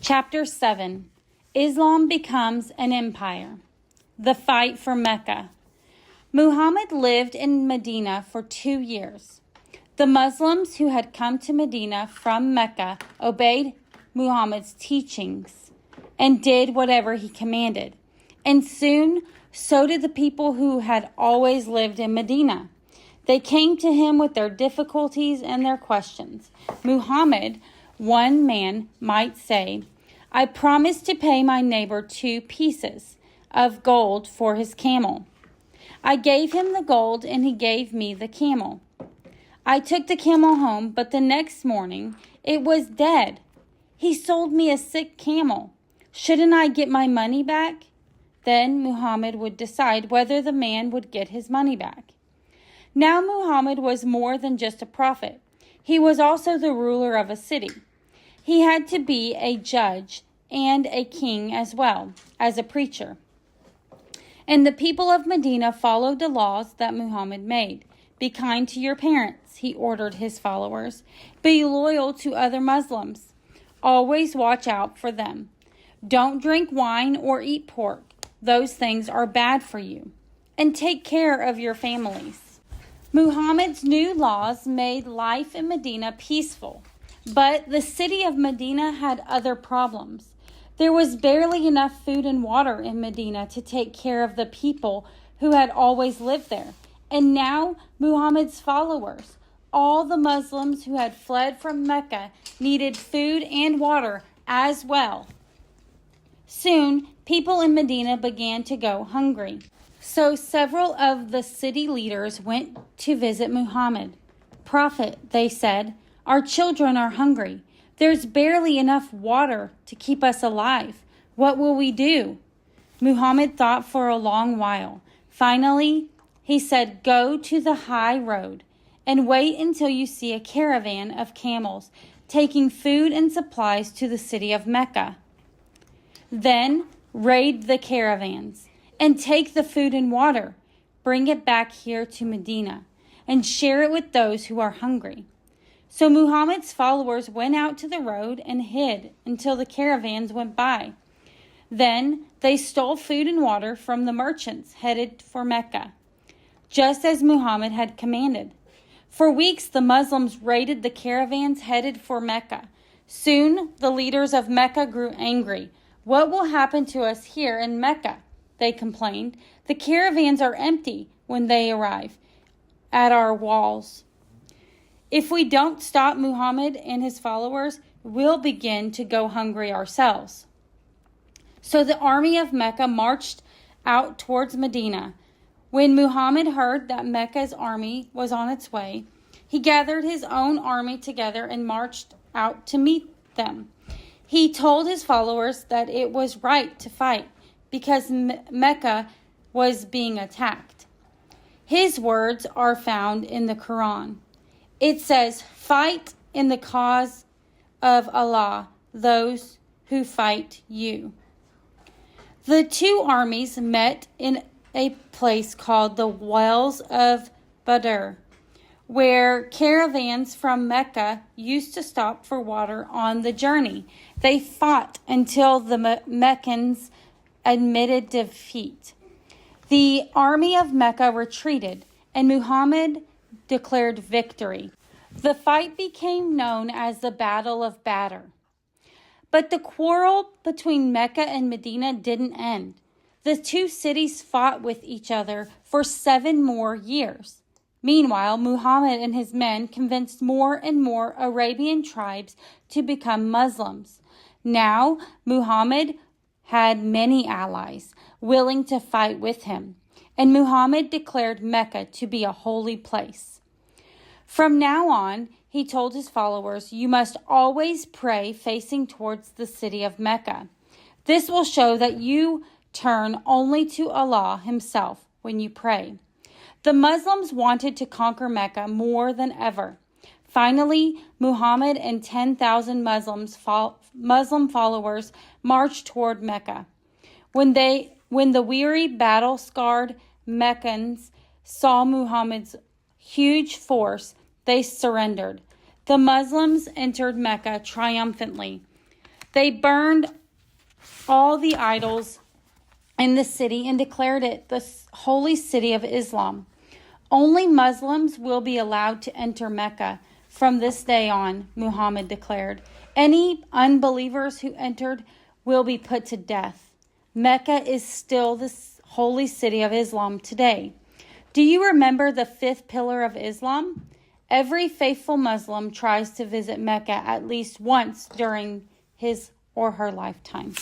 Chapter 7. Islam becomes an empire. The fight for Mecca. Muhammad lived in Medina for 2 years. The Muslims who had come to Medina from Mecca obeyed Muhammad's teachings and did whatever he commanded. And soon, so did the people who had always lived in Medina. They came to him with their difficulties and their questions. Muhammad, one man, might say, "I promised to pay my neighbor 2 pieces of gold for his camel. I gave him the gold and he gave me the camel. I took the camel home, but the next morning it was dead. He sold me a sick camel. Shouldn't I get my money back?" Then Muhammad would decide whether the man would get his money back. Now Muhammad was more than just a prophet. He was also the ruler of a city. He had to be a judge and a king as well as a preacher. And the people of Medina followed the laws that Muhammad made. Be kind to your parents, he ordered his followers. Be loyal to other Muslims. Always watch out for them. Don't drink wine or eat pork. Those things are bad for you. And take care of your families. Muhammad's new laws made life in Medina peaceful. But the city of Medina had other problems. There was barely enough food and water in Medina to take care of the people who had always lived there. And now Muhammad's followers, all the Muslims who had fled from Mecca, needed food and water as well. Soon, people in Medina began to go hungry. So several of the city leaders went to visit Muhammad. "Prophet," they said, "our children are hungry. There's barely enough water to keep us alive. What will we do?" Muhammad thought for a long while. Finally, he said, "Go to the high road and wait until you see a caravan of camels taking food and supplies to the city of Mecca. Then raid the caravans and take the food and water. Bring it back here to Medina and share it with those who are hungry." So Muhammad's followers went out to the road and hid until the caravans went by. Then they stole food and water from the merchants headed for Mecca, just as Muhammad had commanded. For weeks, the Muslims raided the caravans headed for Mecca. Soon, the leaders of Mecca grew angry. "What will happen to us here in Mecca?" they complained. "The caravans are empty when they arrive at our walls. If we don't stop Muhammad and his followers, we'll begin to go hungry ourselves." So the army of Mecca marched out towards Medina. When Muhammad heard that Mecca's army was on its way, he gathered his own army together and marched out to meet them. He told his followers that it was right to fight because Mecca was being attacked. His words are found in the Quran. It says, "Fight in the cause of Allah, those who fight you." The 2 armies met in a place called the Wells of Badr, where caravans from Mecca used to stop for water on the journey. They fought until the Meccans admitted defeat. The army of Mecca retreated, and Muhammad declared victory. The fight became known as the Battle of Badr. But the quarrel between Mecca and Medina didn't end. The 2 cities fought with each other for 7 more years. Meanwhile, Muhammad and his men convinced more and more Arabian tribes to become Muslims. Now, Muhammad had many allies willing to fight with him, and Muhammad declared Mecca to be a holy place. From now on, he told his followers, "You must always pray facing towards the city of Mecca. This will show that you turn only to Allah Himself when you pray." The Muslims wanted to conquer Mecca more than ever. Finally, Muhammad and 10,000 Muslim followers marched toward Mecca. When the weary, battle-scarred Meccans saw Muhammad's huge force, they surrendered. The Muslims entered Mecca triumphantly. They burned all the idols in the city and declared it the holy city of Islam. Only Muslims will be allowed to enter Mecca from this day on, Muhammad declared. Any unbelievers who entered will be put to death. Mecca is still the holy city of Islam today. Do you remember the fifth pillar of Islam? Every faithful Muslim tries to visit Mecca at least once during his or her lifetime.